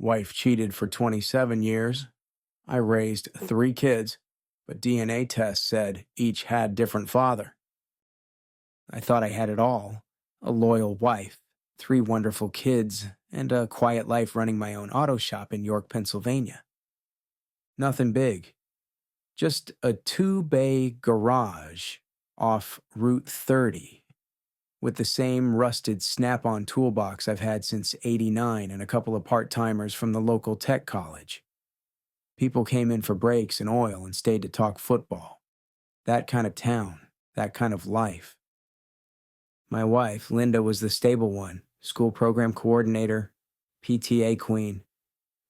Wife cheated for 27 years. I raised 3 kids, but DNA tests said each had different father. I thought I had it all: a loyal wife, 3 wonderful kids, and a quiet life running my own auto shop in York, Pennsylvania. Nothing big, just a 2-bay garage off Route 30 with the same rusted Snap-on toolbox I've had since '89 and a couple of part-timers from the local tech college. People came in for breaks and oil and stayed to talk football. That kind of town, that kind of life. My wife, Linda, was the stable one, school program coordinator, PTA queen.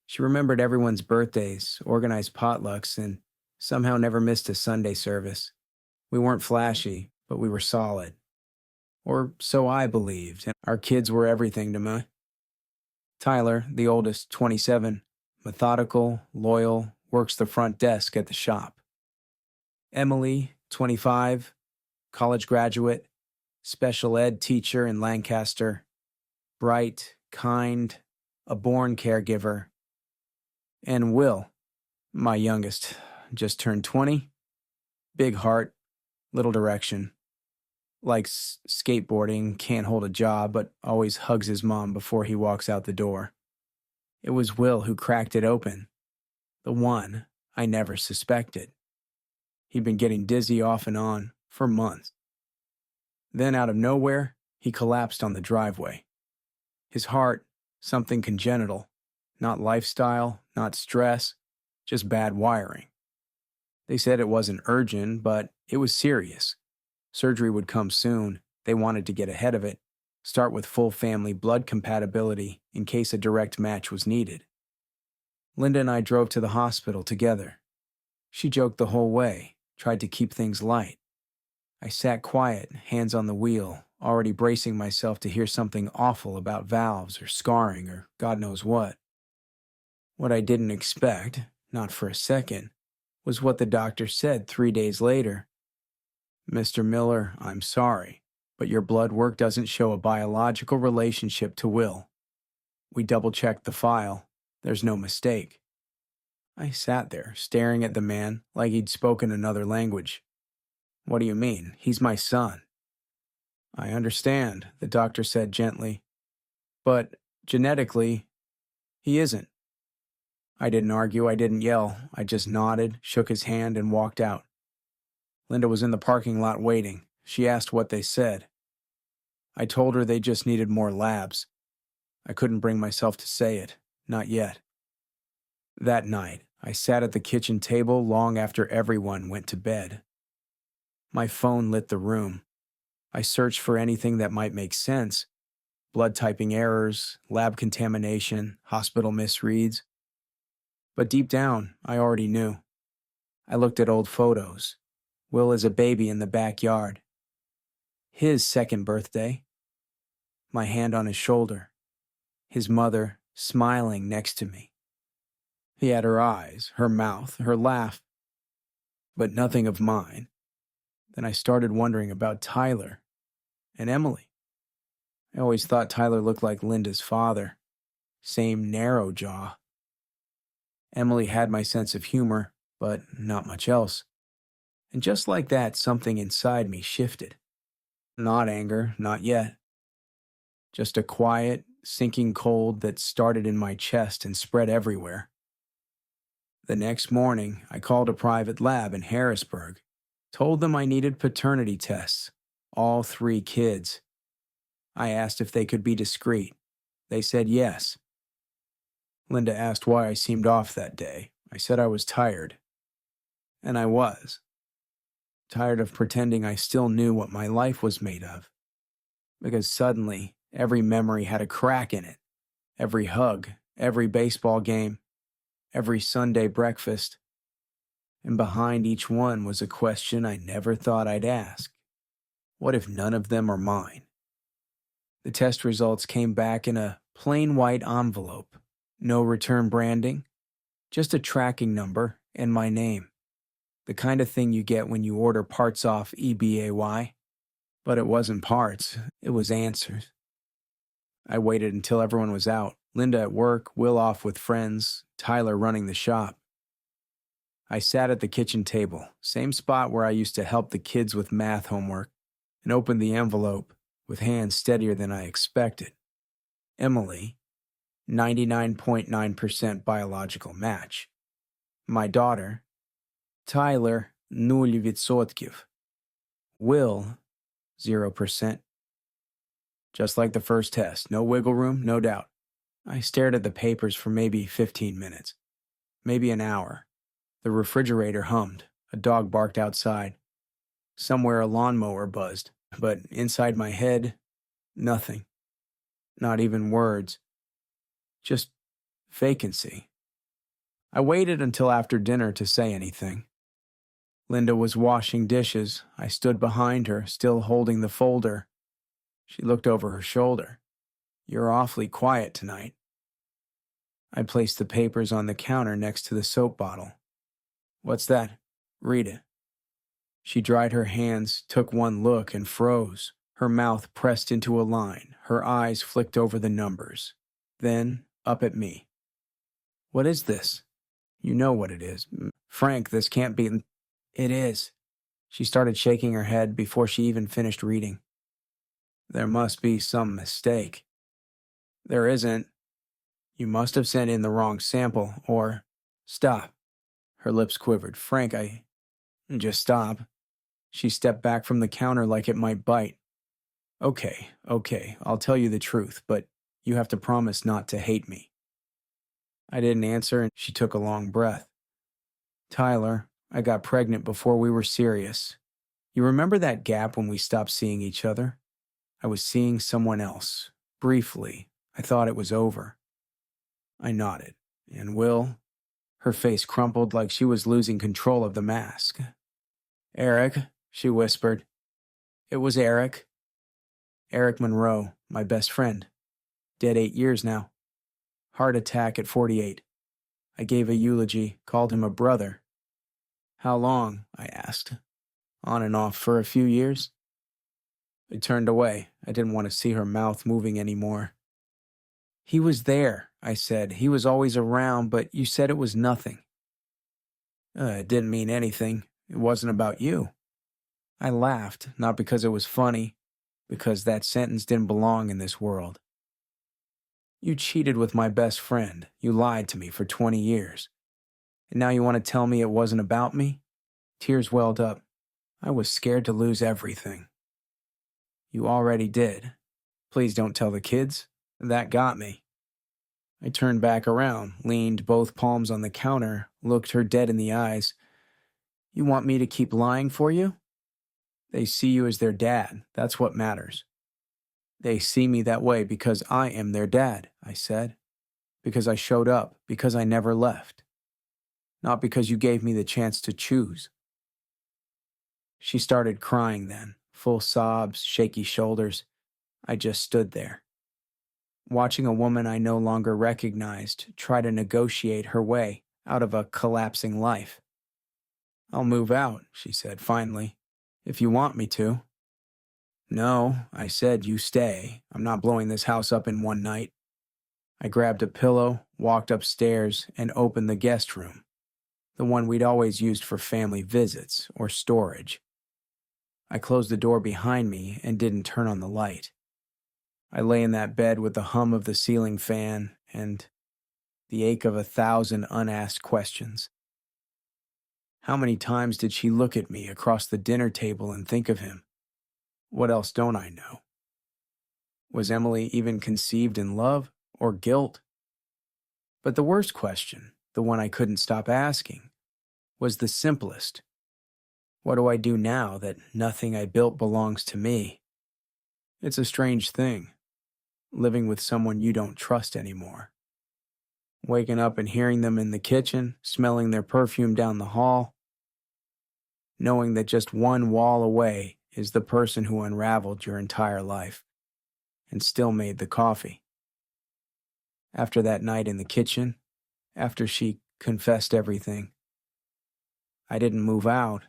She remembered everyone's birthdays, organized potlucks, and somehow never missed a Sunday service. We weren't flashy, but we were solid. Or so I believed, and our kids were everything to me. Tyler, the oldest, 27, methodical, loyal, works the front desk at the shop. Emily, 25, college graduate, special ed teacher in Lancaster, bright, kind, a born caregiver. And Will, my youngest, just turned 20, big heart, little direction. Likes skateboarding, can't hold a job, but always hugs his mom before he walks out the door. It was Will who cracked it open, the one I never suspected. He'd been getting dizzy off and on for months. Then out of nowhere, he collapsed on the driveway. His heart, something congenital, not lifestyle, not stress, just bad wiring. They said it wasn't urgent, but it was serious. Surgery would come soon. They wanted to get ahead of it, start with full family blood compatibility in case a direct match was needed. Linda and I drove to the hospital together. She joked the whole way, tried to keep things light. I sat quiet, hands on the wheel, already bracing myself to hear something awful about valves or scarring or God knows what. What I didn't expect, not for a second, was what the doctor said 3 days later. "Mr. Miller, I'm sorry, but your blood work doesn't show a biological relationship to Will. We double-checked the file. There's no mistake." I sat there, staring at the man like he'd spoken another language. "What do you mean? He's my son." "I understand," the doctor said gently. "But genetically, he isn't." I didn't argue, I didn't yell. I just nodded, shook his hand, and walked out. Linda was in the parking lot waiting. She asked what they said. I told her they just needed more labs. I couldn't bring myself to say it, not yet. That night, I sat at the kitchen table long after everyone went to bed. My phone lit the room. I searched for anything that might make sense: blood typing errors, lab contamination, hospital misreads. But deep down, I already knew. I looked at old photos. Will as a baby in the backyard. His second birthday. My hand on his shoulder. His mother smiling next to me. He had her eyes, her mouth, her laugh, but nothing of mine. Then I started wondering about Tyler and Emily. I always thought Tyler looked like Linda's father. Same narrow jaw. Emily had my sense of humor, but not much else. And just like that, something inside me shifted. Not anger, not yet. Just a quiet, sinking cold that started in my chest and spread everywhere. The next morning, I called a private lab in Harrisburg, told them I needed paternity tests, all 3 kids. I asked if they could be discreet. They said yes. Linda asked why I seemed off that day. I said I was tired. And I was. Tired of pretending I still knew what my life was made of. Because suddenly, every memory had a crack in it. Every hug, every baseball game, every Sunday breakfast. And behind each one was a question I never thought I'd ask. What if none of them are mine? The test results came back in a plain white envelope. No return branding, just a tracking number and my name. The kind of thing you get when you order parts off eBay. But it wasn't parts, it was answers. I waited until everyone was out, Linda at work, Will off with friends, Tyler running the shop. I sat at the kitchen table, same spot where I used to help the kids with math homework, and opened the envelope with hands steadier than I expected. Emily, 99.9% biological match. My daughter, Tyler, 0%. Will, 0%. Just like the first test, no wiggle room, no doubt. I stared at the papers for maybe 15 minutes, maybe an hour. The refrigerator hummed, a dog barked outside. Somewhere a lawnmower buzzed, but inside my head, nothing. Not even words. Just vacancy. I waited until after dinner to say anything. Linda was washing dishes. I stood behind her, still holding the folder. She looked over her shoulder. "You're awfully quiet tonight." I placed the papers on the counter next to the soap bottle. "What's that?" "Read it." She dried her hands, took one look, and froze. Her mouth pressed into a line. Her eyes flicked over the numbers. Then, up at me. "What is this?" "You know what it is. Frank, this can't be." "It is." She started shaking her head before she even finished reading. "There must be some mistake." "There isn't. You must have sent in the wrong sample, or—" "Stop." Her lips quivered. "Frank, Just stop." She stepped back from the counter like it might bite. Okay, I'll tell you the truth, but you have to promise not to hate me." I didn't answer, and she took a long breath. "Tyler, I got pregnant before we were serious. You remember that gap when we stopped seeing each other? I was seeing someone else. Briefly, I thought it was over." I nodded, and Will, her face crumpled like she was losing control of the mask. "Eric," she whispered. "It was Eric. Eric Monroe, my best friend. Dead 8 years now. Heart attack at 48. I gave a eulogy, called him a brother." "How long?" I asked. "On and off for a few years." I turned away. I didn't want to see her mouth moving anymore. "He was there," I said. "He was always around, but you said it was nothing." It didn't mean anything. It wasn't about you." I laughed, not because it was funny, because that sentence didn't belong in this world. "You cheated with my best friend. You lied to me for 20 years. And now you want to tell me it wasn't about me?" Tears welled up. I was scared to lose everything. "You already did. Please don't tell the kids." That got me. I turned back around, leaned both palms on the counter, looked her dead in the eyes. "You want me to keep lying for you?" "They see you as their dad. That's what matters." "They see me that way because I am their dad," I said. "Because I showed up, because I never left. Not because you gave me the chance to choose." She started crying then, full sobs, shaky shoulders. I just stood there, watching a woman I no longer recognized try to negotiate her way out of a collapsing life. "I'll move out," she said finally, "if you want me to." "No," I said, "you stay. I'm not blowing this house up in one night." I grabbed a pillow, walked upstairs, and opened the guest room, the one we'd always used for family visits or storage. I closed the door behind me and didn't turn on the light. I lay in that bed with the hum of the ceiling fan and the ache of 1,000 unasked questions. How many times did she look at me across the dinner table and think of him? What else don't I know? Was Emily even conceived in love or guilt? But the worst question, the one I couldn't stop asking, was the simplest. What do I do now that nothing I built belongs to me? It's a strange thing, living with someone you don't trust anymore. Waking up and hearing them in the kitchen, smelling their perfume down the hall, knowing that just one wall away is the person who unraveled your entire life and still made the coffee. After that night in the kitchen, after she confessed everything, I didn't move out.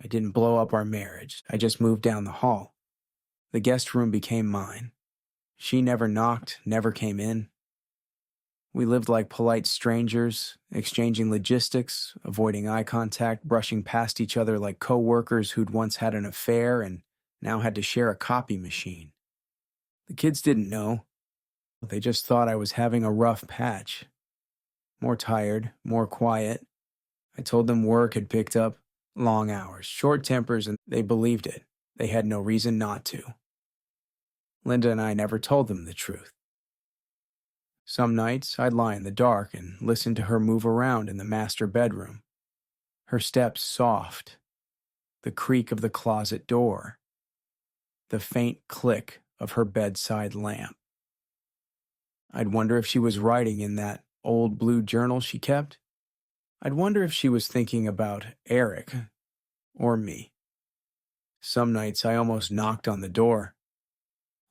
I didn't blow up our marriage. I just moved down the hall. The guest room became mine. She never knocked, never came in. We lived like polite strangers, exchanging logistics, avoiding eye contact, brushing past each other like co-workers who'd once had an affair and now had to share a copy machine. The kids didn't know. They just thought I was having a rough patch. More tired, more quiet. I told them work had picked up, long hours, short tempers, and they believed it. They had no reason not to. Linda and I never told them the truth. Some nights, I'd lie in the dark and listen to her move around in the master bedroom. Her steps soft, the creak of the closet door, the faint click of her bedside lamp. I'd wonder if she was writing in that old blue journal she kept. I'd wonder if she was thinking about Eric or me. Some nights I almost knocked on the door,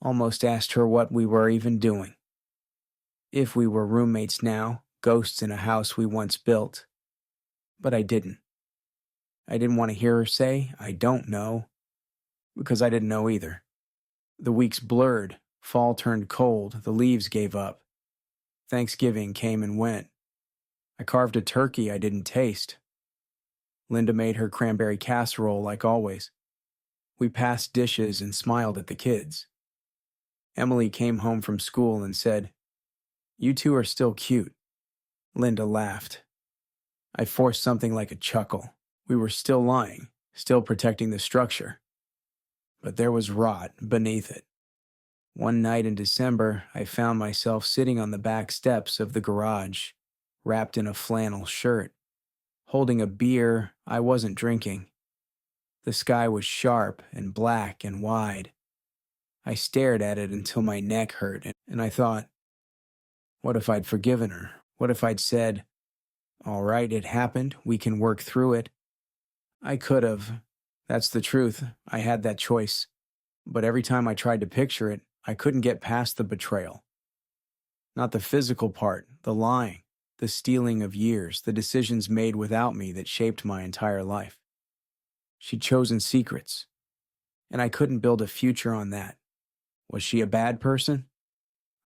almost asked her what we were even doing. If we were roommates now, ghosts in a house we once built. But I didn't. I didn't want to hear her say, "I don't know," because I didn't know either. The weeks blurred, fall turned cold, the leaves gave up. Thanksgiving came and went. I carved a turkey I didn't taste. Linda made her cranberry casserole like always. We passed dishes and smiled at the kids. Emily came home from school and said, "You two are still cute." Linda laughed. I forced something like a chuckle. We were still lying, still protecting the structure. But there was rot beneath it. One night in December, I found myself sitting on the back steps of the garage, wrapped in a flannel shirt, holding a beer I wasn't drinking. The sky was sharp and black and wide. I stared at it until my neck hurt, and I thought, what if I'd forgiven her? What if I'd said, "All right, it happened, we can work through it"? I could have. That's the truth. I had that choice. But every time I tried to picture it, I couldn't get past the betrayal. Not the physical part, the lying, the stealing of years, the decisions made without me that shaped my entire life. She'd chosen secrets, and I couldn't build a future on that. Was she a bad person?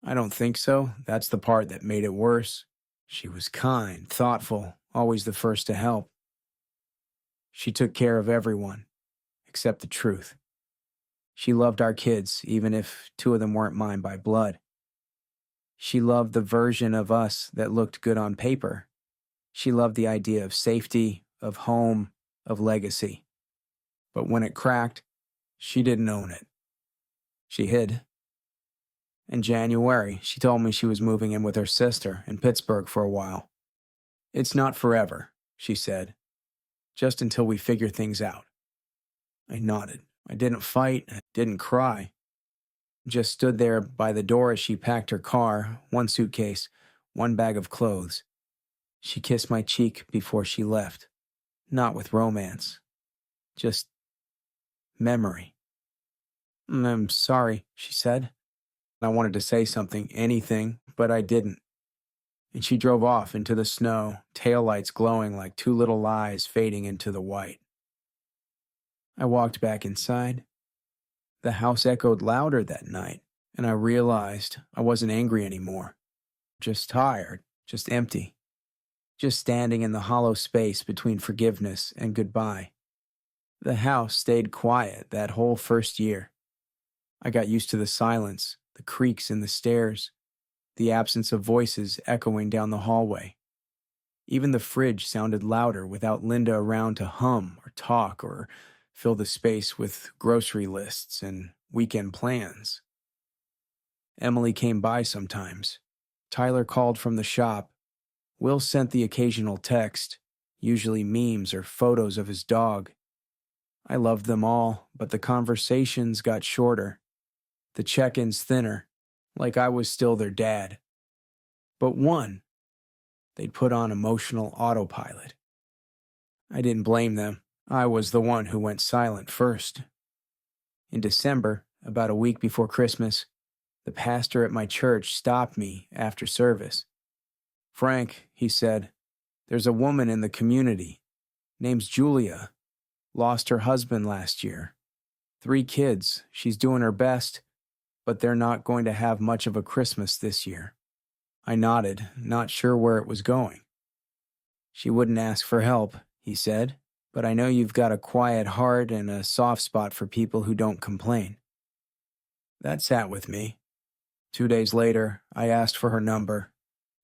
I don't think so. That's the part that made it worse. She was kind, thoughtful, always the first to help. She took care of everyone, except the truth. She loved our kids, even if two of them weren't mine by blood. She loved the version of us that looked good on paper. She loved the idea of safety, of home, of legacy. But when it cracked, she didn't own it. She hid. In January, she told me she was moving in with her sister in Pittsburgh for a while. "It's not forever," she said. "Just until we figure things out." I nodded. I didn't fight. I didn't cry. Just stood there by the door as she packed her car, one suitcase, one bag of clothes. She kissed my cheek before she left. Not with romance. Just memory. "I'm sorry," she said. I wanted to say something, anything, but I didn't. And she drove off into the snow, taillights glowing like two little eyes fading into the white. I walked back inside. The house echoed louder that night, and I realized I wasn't angry anymore. Just tired, just empty. Just standing in the hollow space between forgiveness and goodbye. The house stayed quiet that whole first year. I got used to the silence, the creaks in the stairs, the absence of voices echoing down the hallway. Even the fridge sounded louder without Linda around to hum or talk or fill the space with grocery lists and weekend plans. Emily came by sometimes. Tyler called from the shop. Will sent the occasional text, usually memes or photos of his dog. I loved them all, but the conversations got shorter. The check-ins thinner, like I was still their dad. But one, they'd put on emotional autopilot. I didn't blame them. I was the one who went silent first. In December, about a week before Christmas, the pastor at my church stopped me after service. "Frank," he said, "there's a woman in the community. Name's Julia. Lost her husband last year. 3 kids. She's doing her best, but they're not going to have much of a Christmas this year." I nodded, not sure where it was going. She wouldn't ask for help, he said, but I know you've got a quiet heart and a soft spot for people who don't complain. That sat with me. 2 days later, I asked for her number.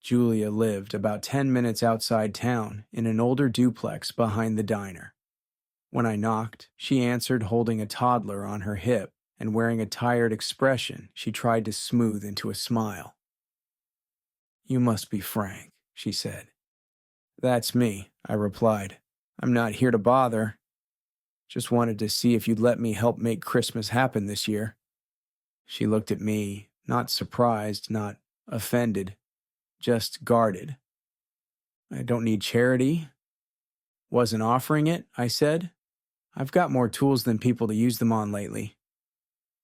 Julia lived about 10 minutes outside town in an older duplex behind the diner. When I knocked, she answered holding a toddler on her hip and wearing a tired expression she tried to smooth into a smile. "You must be Frank," she said. "That's me," I replied. "I'm not here to bother. Just wanted to see if you'd let me help make Christmas happen this year." She looked at me, not surprised, not offended, just guarded. "I don't need charity." "Wasn't offering it," I said. "I've got more tools than people to use them on lately.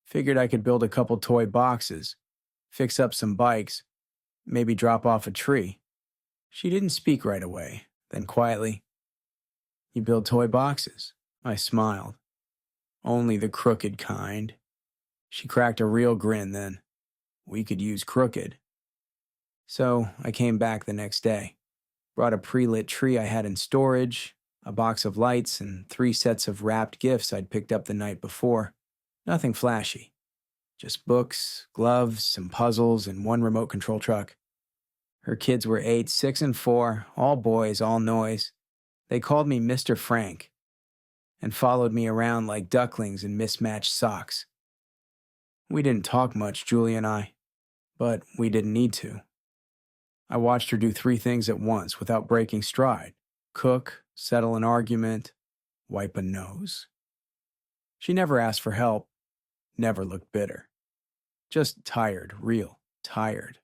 Figured I could build a couple toy boxes, fix up some bikes, maybe drop off a tree." She didn't speak right away, then quietly, "You build toy boxes?" I smiled. "Only the crooked kind." She cracked a real grin then. "We could use crooked." So I came back the next day, brought a pre-lit tree I had in storage, a box of lights, and 3 sets of wrapped gifts I'd picked up the night before. Nothing flashy. Just books, gloves, some puzzles, and 1 remote control truck. Her kids were 8, 6, and 4, all boys, all noise. They called me Mr. Frank and followed me around like ducklings in mismatched socks. We didn't talk much, Julie and I, but we didn't need to. I watched her do 3 things at once without breaking stride: cook, settle an argument, wipe a nose. She never asked for help, never looked bitter. Just tired, real tired.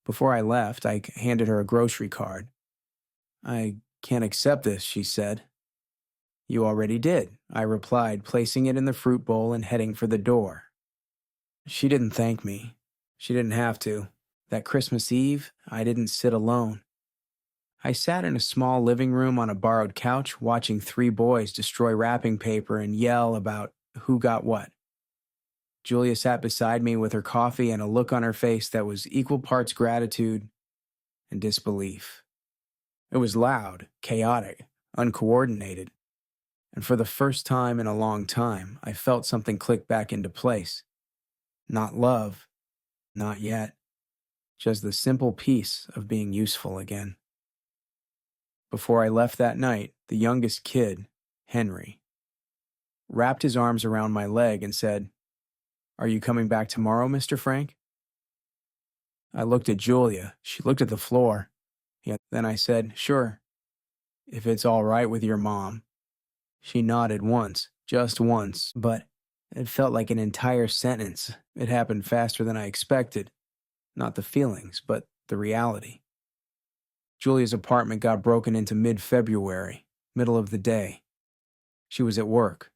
Before I left, I handed her a grocery card. "I can't accept this," she said. "You already did," I replied, placing it in the fruit bowl and heading for the door. She didn't thank me. She didn't have to. That Christmas Eve, I didn't sit alone. I sat in a small living room on a borrowed couch watching 3 boys destroy wrapping paper and yell about who got what. Julia sat beside me with her coffee and a look on her face that was equal parts gratitude and disbelief. It was loud, chaotic, uncoordinated, and for the first time in a long time, I felt something click back into place. Not love, not yet, just the simple peace of being useful again. Before I left that night, the youngest kid, Henry, wrapped his arms around my leg and said, "Are you coming back tomorrow, Mr. Frank?" I looked at Julia. She looked at the floor. Then I said, "Sure, if it's all right with your mom." She nodded once, just once, but it felt like an entire sentence. It happened faster than I expected. Not the feelings, but the reality. Julia's apartment got broken into mid-February, middle of the day. She was at work.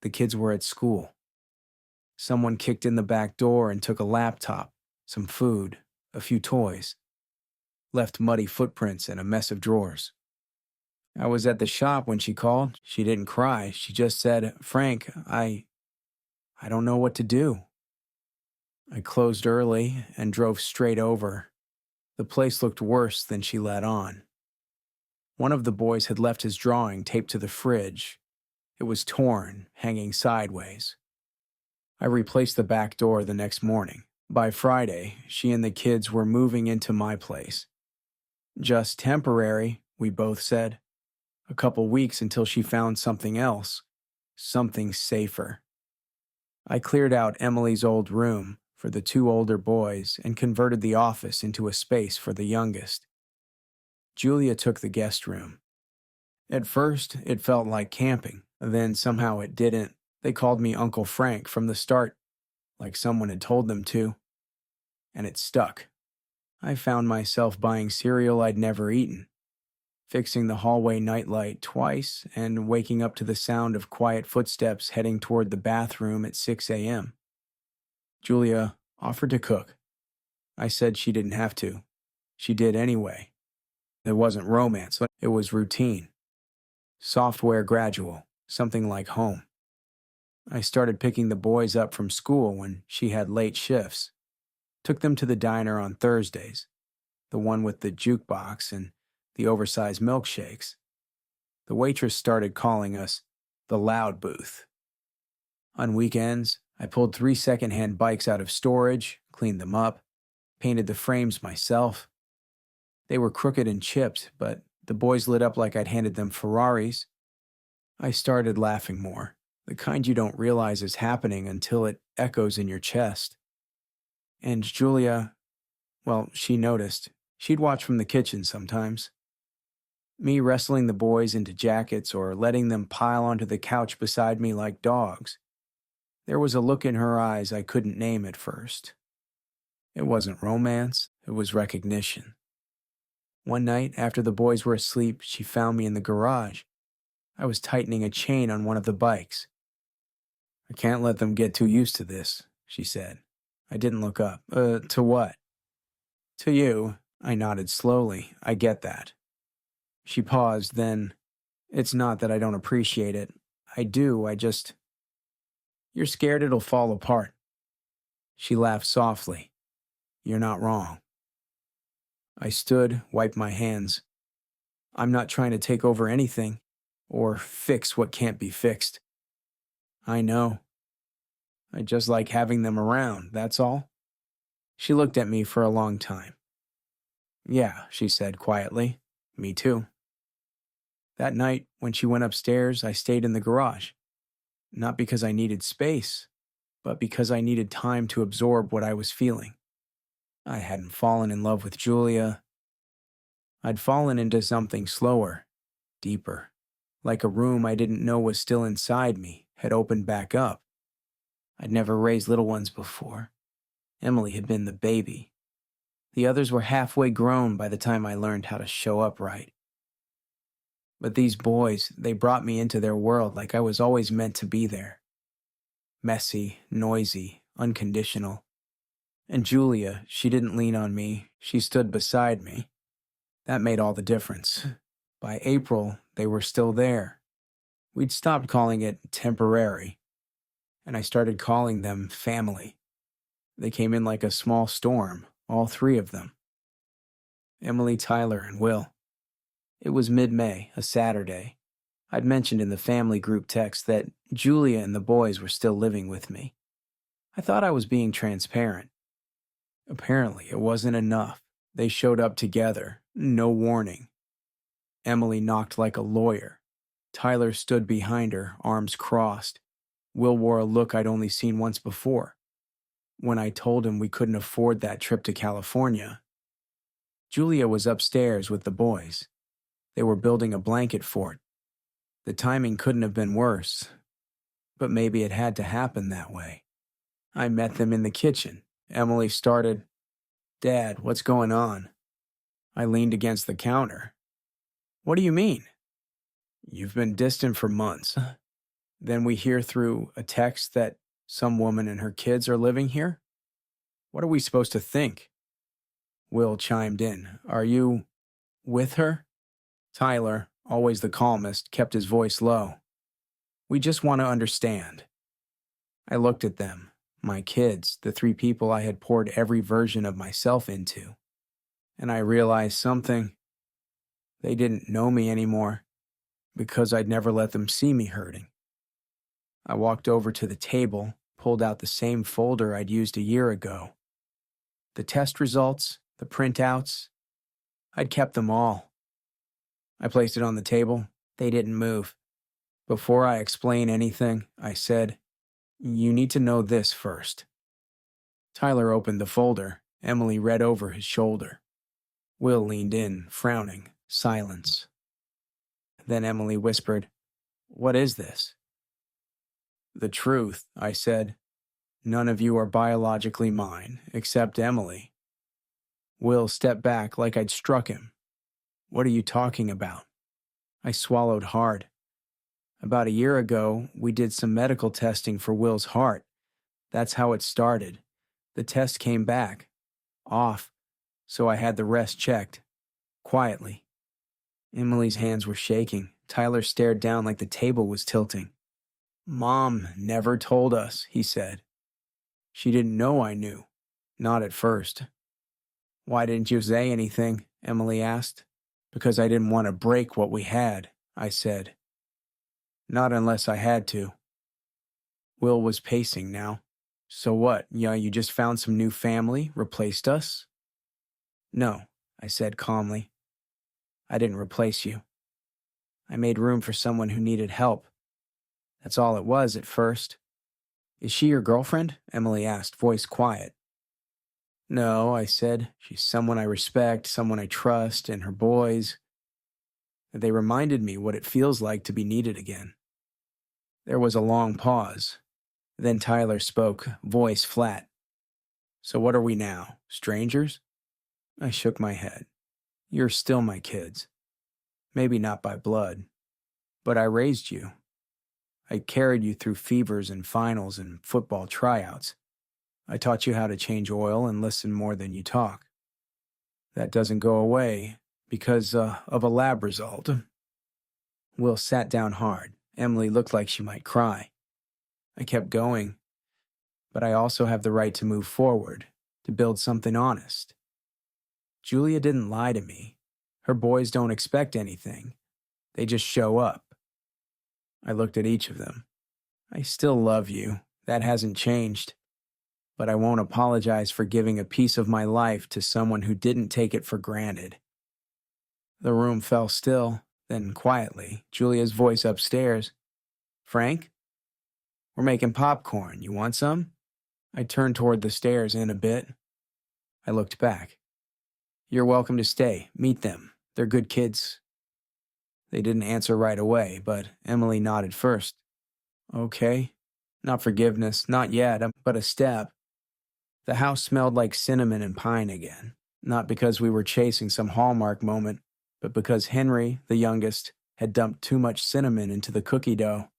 The kids were at school. Someone kicked in the back door and took a laptop, some food, a few toys. Left muddy footprints and a mess of drawers. I was at the shop when she called. She didn't cry. She just said, "Frank, I don't know what to do." I closed early and drove straight over. The place looked worse than she let on. One of the boys had left his drawing taped to the fridge. It was torn, hanging sideways. I replaced the back door the next morning. By Friday, she and the kids were moving into my place. Just temporary, we both said. A couple weeks until she found something else, something safer. I cleared out Emily's old room for the 2 older boys and converted the office into a space for the youngest. Julia took the guest room. At first, it felt like camping. Then somehow it didn't. They called me Uncle Frank from the start, like someone had told them to. And it stuck. I found myself buying cereal I'd never eaten, fixing the hallway nightlight twice, and waking up to the sound of quiet footsteps heading toward the bathroom at 6 a.m. Julia offered to cook. I said she didn't have to. She did anyway. It wasn't romance, it was routine. Software gradual, something like home. I started picking the boys up from school when she had late shifts. Took them to the diner on Thursdays. the one with the jukebox and the oversized milkshakes. The waitress started calling us the loud booth. On weekends, I pulled 3 secondhand bikes out of storage, cleaned them up, painted the frames myself. They were crooked and chipped, but the boys lit up like I'd handed them Ferraris. I started laughing more, the kind you don't realize is happening until it echoes in your chest. And Julia, well, she noticed. She'd watch from the kitchen sometimes. Me wrestling the boys into jackets or letting them pile onto the couch beside me like dogs. There was a look in her eyes I couldn't name at first. It wasn't romance, it was recognition. One night, after the boys were asleep, she found me in the garage. I was tightening a chain on one of the bikes. "I can't let them get too used to this," she said. I didn't look up. To what?" "To you." I nodded slowly. "I get that." She paused, then, "It's not that I don't appreciate it. I do, You're scared it'll fall apart." She laughed softly. "You're not wrong." I stood, wiped my hands. I'm not trying to take over anything, or fix what can't be fixed. I know. I just like having them around, that's all. She looked at me for a long time. "Yeah," she said quietly. "Me too." That night, when she went upstairs, I stayed in the garage. Not because I needed space, but because I needed time to absorb what I was feeling. I hadn't fallen in love with Julia. I'd fallen into something slower, deeper, like a room I didn't know was still inside me had opened back up. I'd never raised little ones before. Emily had been the baby. The others were halfway grown by the time I learned how to show up right. But these boys, they brought me into their world like I was always meant to be there. Messy, noisy, unconditional. And Julia, she didn't lean on me, she stood beside me. That made all the difference. By April, they were still there. We'd stopped calling it temporary, and I started calling them family. They came in like a small storm, all 3 of them. Emily, Tyler, and Will. It was mid-May, a Saturday. I'd mentioned in the family group text that Julia and the boys were still living with me. I thought I was being transparent. Apparently, it wasn't enough. They showed up together, no warning. Emily knocked like a lawyer. Tyler stood behind her, arms crossed. Will wore a look I'd only seen once before. When I told him we couldn't afford that trip to California. Julia was upstairs with the boys. They were building a blanket fort. The timing couldn't have been worse, but maybe it had to happen that way. I met them in the kitchen. Emily started, "Dad, what's going on?" I leaned against the counter. "What do you mean?" "You've been distant for months." Then we hear through a text that some woman and her kids are living here. What are we supposed to think? Will chimed in. "Are you with her?" Tyler, always the calmest, kept his voice low. "We just want to understand." I looked at them, my kids, the 3 people I had poured every version of myself into, and I realized something. They didn't know me anymore because I'd never let them see me hurting. I walked over to the table, pulled out the same folder I'd used a year ago. The test results, the printouts, I'd kept them all. I placed it on the table. They didn't move. Before I explain anything, I said, "You need to know this first." Tyler opened the folder. Emily read over his shoulder. Will leaned in, frowning, silence. Then Emily whispered, "What is this?" "The truth," I said. "None of you are biologically mine, except Emily." Will stepped back like I'd struck him. "What are you talking about?" I swallowed hard. About a year ago, we did some medical testing for Will's heart. That's how it started. The test came back. Off. So I had the rest checked. Quietly. Emily's hands were shaking. Tyler stared down like the table was tilting. "Mom never told us," he said. "She didn't know I knew. Not at first." Why didn't you say anything? Emily asked. Because I didn't want to break what we had, I said. Not unless I had to. Will was pacing now. So what, you just found some new family, replaced us? No, I said calmly. I didn't replace you. I made room for someone who needed help. That's all it was at first. Is she your girlfriend? Emily asked, voice quiet. No, I said. She's someone I respect, someone I trust, and her boys. They reminded me what it feels like to be needed again. There was a long pause. Then Tyler spoke, voice flat. So what are we now, strangers? I shook my head. You're still my kids. Maybe not by blood, but I raised you. I carried you through fevers and finals and football tryouts. I taught you how to change oil and listen more than you talk. That doesn't go away because of a lab result. Will sat down hard. Emily looked like she might cry. I kept going, but I also have the right to move forward, to build something honest. Julia didn't lie to me. Her boys don't expect anything. They just show up. I looked at each of them. I still love you. That hasn't changed. But I won't apologize for giving a piece of my life to someone who didn't take it for granted. The room fell still, then quietly, Julia's voice upstairs. Frank? We're making popcorn. You want some? I turned toward the stairs in a bit. I looked back. You're welcome to stay. Meet them. They're good kids. They didn't answer right away, but Emily nodded first. Okay. Not forgiveness, not yet, but a step. The house smelled like cinnamon and pine again, not because we were chasing some Hallmark moment, but because Henry, the youngest, had dumped too much cinnamon into the cookie dough,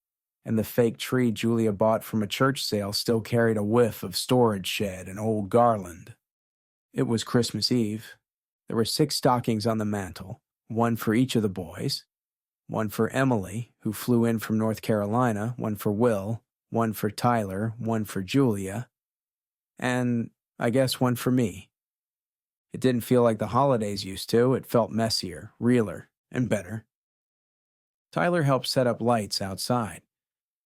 and the fake tree Julia bought from a church sale still carried a whiff of storage shed and old garland. It was Christmas Eve. There were 6 stockings on the mantel, one for each of the boys, one for Emily, who flew in from North Carolina, one for Will, one for Tyler, one for Julia, and I guess one for me. It didn't feel like the holidays used to. It felt messier, realer, and better. Tyler helped set up lights outside.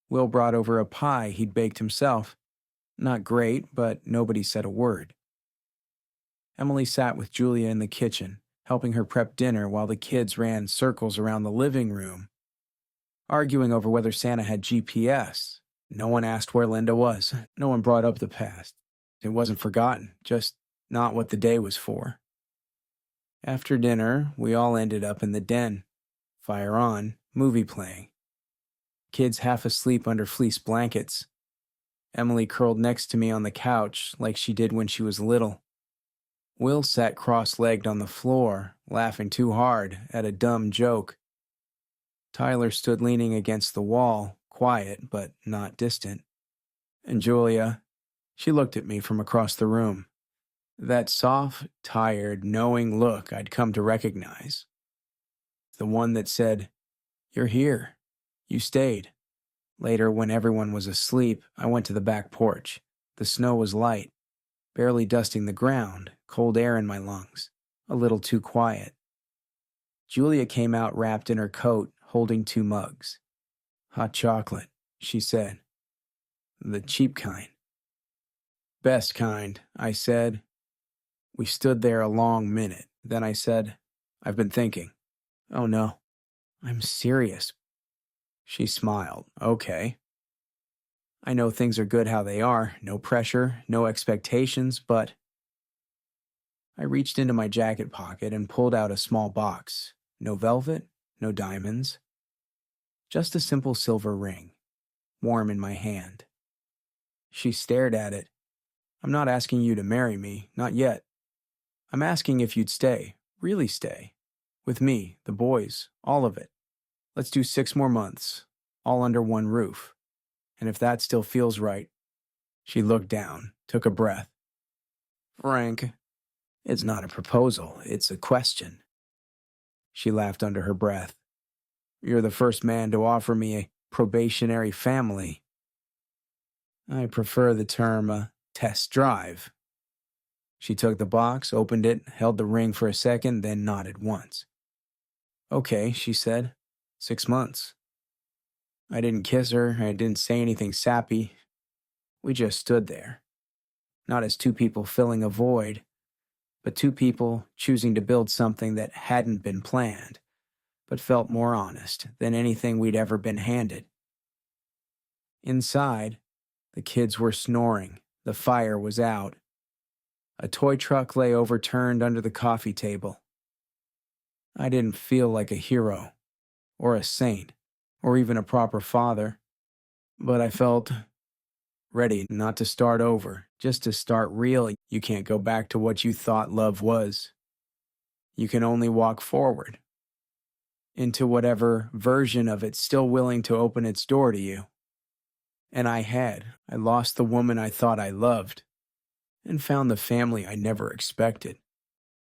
Will brought over a pie he'd baked himself. Not great, but nobody said a word. Emily sat with Julia in the kitchen, helping her prep dinner while the kids ran circles around the living room, arguing over whether Santa had GPS. No one asked where Linda was. No one brought up the past. It wasn't forgotten, just not what the day was for. After dinner, we all ended up in the den. Fire on, movie playing. Kids half asleep under fleece blankets. Emily curled next to me on the couch like she did when she was little. Will sat cross-legged on the floor, laughing too hard at a dumb joke. Tyler stood leaning against the wall, quiet but not distant. And Julia, she looked at me from across the room. That soft, tired, knowing look I'd come to recognize. The one that said, "You're here. You stayed." Later, when everyone was asleep, I went to the back porch. The snow was light, barely dusting the ground, cold air in my lungs, a little too quiet. Julia came out wrapped in her coat, holding 2 mugs. "Hot chocolate," she said. "The cheap kind." "Best kind," I said. We stood there a long minute. Then I said, "I've been thinking." "Oh no, I'm serious." She smiled. "Okay." "I know things are good how they are, no pressure, no expectations, but..." I reached into my jacket pocket and pulled out a small box. No velvet, no diamonds. Just a simple silver ring, warm in my hand. She stared at it. "I'm not asking you to marry me, not yet. I'm asking if you'd stay, really stay. With me, the boys, all of it. Let's do 6 more months, all under one roof. And if that still feels right..." She looked down, took a breath. "Frank, it's not a proposal, it's a question." She laughed under her breath. "You're the first man to offer me a probationary family." I prefer the term test drive. She took the box, opened it, held the ring for a second, then nodded once. "Okay," she said. 6 months. I didn't kiss her, I didn't say anything sappy. We just stood there. Not as two people filling a void, but two people choosing to build something that hadn't been planned, but felt more honest than anything we'd ever been handed. Inside, the kids were snoring, the fire was out. A toy truck lay overturned under the coffee table. I didn't feel like a hero, or a saint, or even a proper father, but I felt ready not to start over, just to start real. You can't go back to what you thought love was. You can only walk forward, into whatever version of it still willing to open its door to you. And I had. I lost the woman I thought I loved, and found the family I never expected.